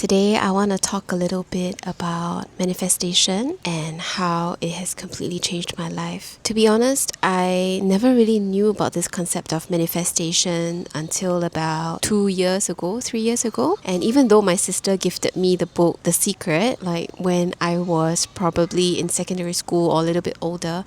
Today, I want to talk a little bit about manifestation and how it has completely changed my life. To be honest, I never really knew about this concept of manifestation until about 3 years ago. And even though my sister gifted me the book, The Secret, like when I was probably in secondary school or a little bit older,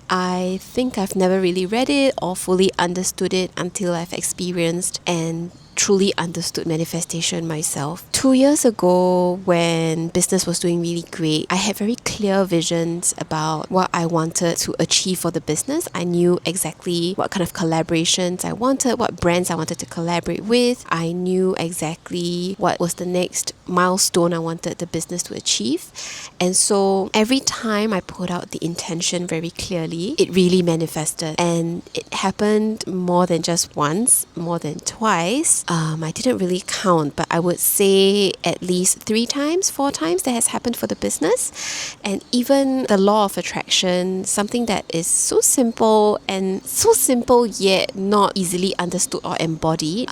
I think I've never really read it or fully understood it until I've experienced and truly understood manifestation myself. 2 years ago, when business was doing really great, I had very clear visions about what I wanted to achieve for the business. I knew exactly what kind of collaborations I wanted, what brands I wanted to collaborate with. I knew exactly what was the next milestone I wanted the business to achieve. And so every time I put out the intention very clearly, it really manifested. And it happened more than just once, more than twice. I didn't really count, but I would say at least 3 times, 4 times that has happened for the business. And even the law of attraction, something that is so simple yet not easily understood or embodied.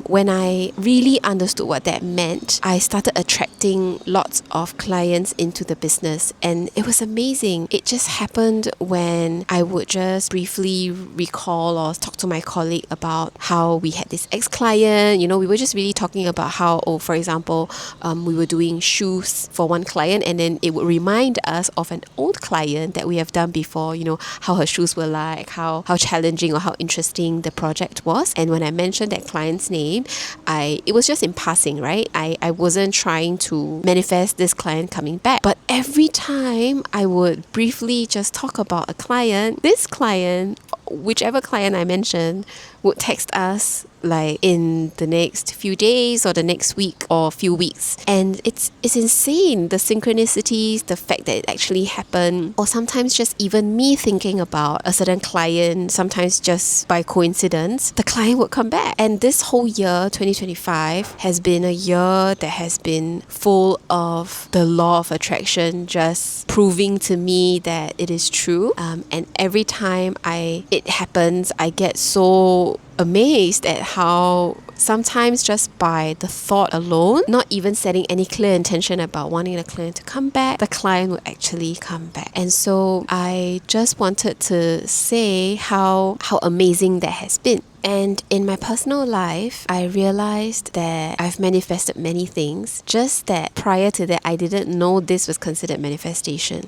When I really understood what that meant, I started attracting lots of clients into the business, and it was amazing. It just happened when I would just briefly recall or talk to my colleague about how we had this ex-client. We were just really talking about how, for example, we were doing shoes for one client, and then it would remind us of an old client that we have done before, how her shoes were like, how challenging or how interesting the project was. And when I mentioned that client's name, it was just in passing, right? I wasn't trying to manifest this client coming back. But every time I would briefly just talk about a client, this client, whichever client I mentioned, would text us like in the next few days or the next week or few weeks. And it's insane, the synchronicities, the fact that it actually happened, or sometimes just even me thinking about a certain client, sometimes just by coincidence, the client would come back. And this whole year, 2025, has been a year that has been full of the law of attraction just proving to me that it is true. And every time it happens, I get so amazed at how sometimes just by the thought alone, not even setting any clear intention about wanting the client to come back, the client will actually come back. And so I just wanted to say how amazing that has been. And in my personal life, I realized that I've manifested many things, just that prior to that, I didn't know this was considered manifestation.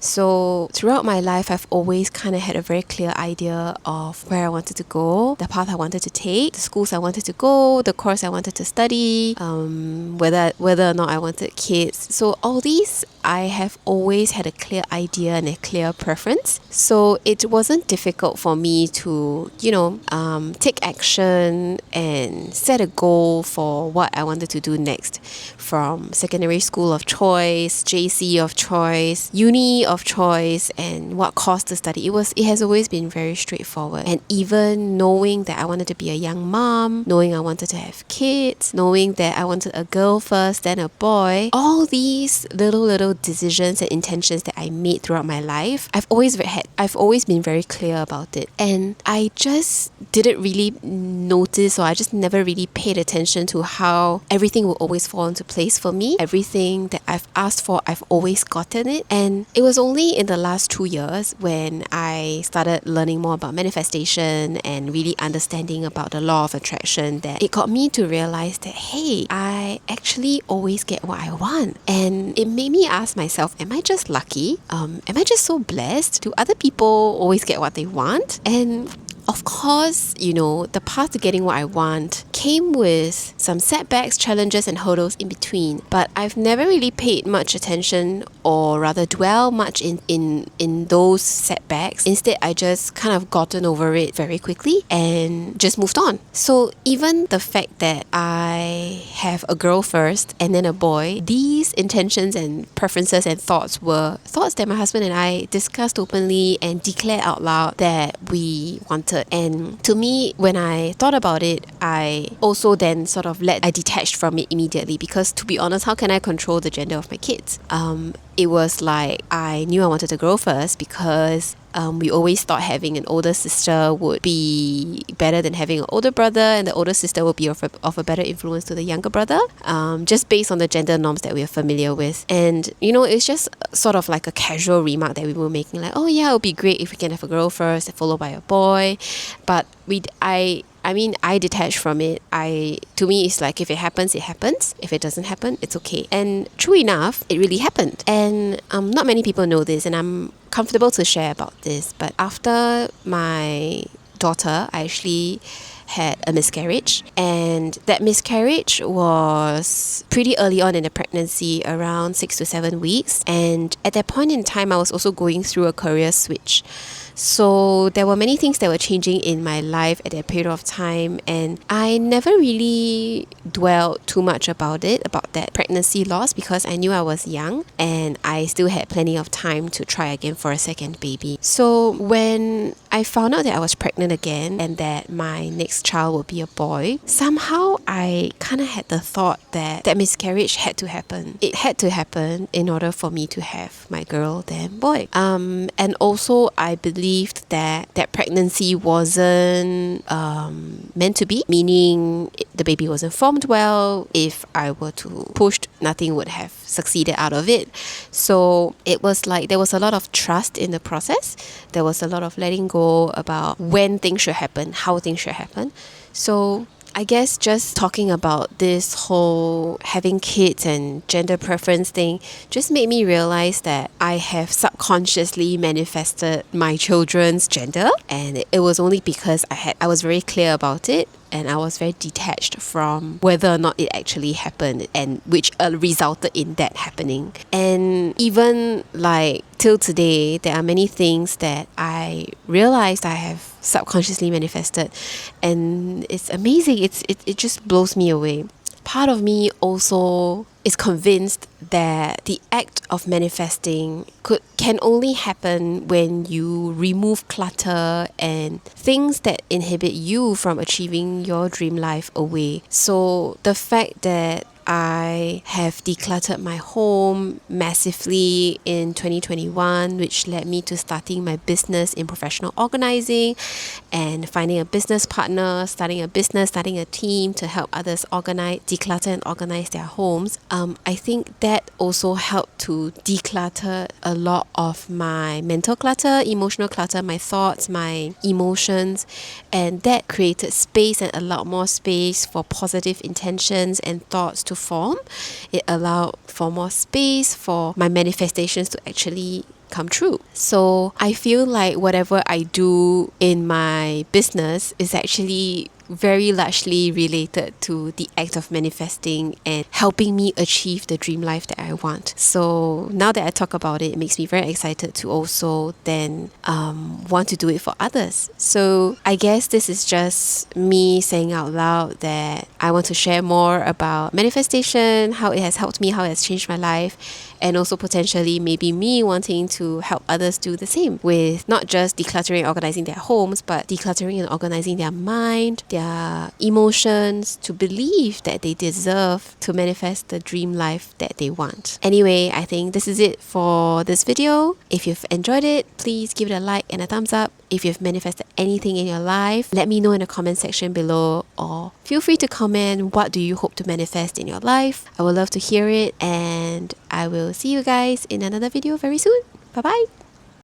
So throughout my life, I've always kind of had a very clear idea of where I wanted to go, the path I wanted to take, the schools I wanted to go, the course I wanted to study, whether or not I wanted kids. So all these, I have always had a clear idea and a clear preference. So it wasn't difficult for me to, take action and set a goal for what I wanted to do next, from secondary school of choice, JC of choice, uni of choice, and what course to study. It has always been very straightforward. And even knowing that I wanted to be a young mom, knowing I wanted to have kids, knowing that I wanted a girl first, then a boy, all these little decisions and intentions that I made throughout my life, I've always been very clear about it. And I just didn't really notice, or I just never really paid attention to how everything will always fall into place for me. Everything that I've asked for, I've always gotten it. And it was only in the last 2 years when I started learning more about manifestation and really understanding about the law of attraction that it got me to realize that, hey, I actually always get what I want. And it made me ask myself, am I just lucky? Am I just so blessed? Do other people always get what they want? And of course, the path to getting what I want came with some setbacks, challenges, and hurdles in between. But I've never really paid much attention, or rather dwell much in those setbacks. Instead, I just kind of gotten over it very quickly and just moved on. So even the fact that I have a girl first and then a boy, these intentions and preferences and thoughts were thoughts that my husband and I discussed openly and declared out loud that we wanted. And to me, when I thought about it, I also then I detached from it immediately, because to be honest, how can I control the gender of my kids? it was like I knew I wanted to grow first because we always thought having an older sister would be better than having an older brother, and the older sister would be of a better influence to the younger brother, just based on the gender norms that we are familiar with. And it's just sort of like a casual remark that we were making, like, oh yeah, it would be great if we can have a girl first followed by a boy. But I detach from it. To me, it's like, if it happens, it happens. If it doesn't happen, it's okay. And true enough, it really happened. And not many people know this, and I'm comfortable to share about this. But after my daughter, I actually had a miscarriage, and that miscarriage was pretty early on in the pregnancy, around 6 to 7 weeks. And at that point in time, I was also going through a career switch. So there were many things that were changing in my life at that period of time, and I never really dwelled too much about that pregnancy loss, because I knew I was young and I still had plenty of time to try again for a second baby. So when I found out that I was pregnant again and that my next child would be a boy, somehow I kind of had the thought that that miscarriage had to happen. It had to happen in order for me to have my girl, then boy. And also I believed that pregnancy wasn't meant to be, meaning the baby wasn't formed well. If I were to push, nothing would have succeeded out of it. So it was like there was a lot of trust in the process. There was a lot of letting go about when things should happen, how things should happen. So I guess just talking about this whole having kids and gender preference thing just made me realize that I have subconsciously manifested my children's gender, and it was only because I was very clear about it, and I was very detached from whether or not it actually happened, and which resulted in that happening. And even like till today, there are many things that I realized I have subconsciously manifested, and it's amazing. It just blows me away. Part of me also is convinced that the act of manifesting can only happen when you remove clutter and things that inhibit you from achieving your dream life away. So the fact that I have decluttered my home massively in 2021, which led me to starting my business in professional organizing and finding a business partner, starting a business, starting a team to help others declutter and organize their homes. I think that also helped to declutter a lot of my mental clutter, emotional clutter, my thoughts, my emotions, and that created space and a lot more space for positive intentions and thoughts to form. It allowed for more space for my manifestations to actually come true. So I feel like whatever I do in my business is actually very largely related to the act of manifesting and helping me achieve the dream life that I want. So now that I talk about it, it makes me very excited to also then want to do it for others. So I guess this is just me saying out loud that I want to share more about manifestation, how it has helped me, how it has changed my life, and also potentially maybe me wanting to help others do the same with not just decluttering and organizing their homes, but decluttering and organizing their mind, their emotions, to believe that they deserve to manifest the dream life that they want. Anyway, I think this is it for this video. If you've enjoyed it, please give it a like and a thumbs up. If you've manifested anything in your life, let me know in the comment section below, or feel free to comment what do you hope to manifest in your life. I would love to hear it, and I will see you guys in another video very soon. Bye bye.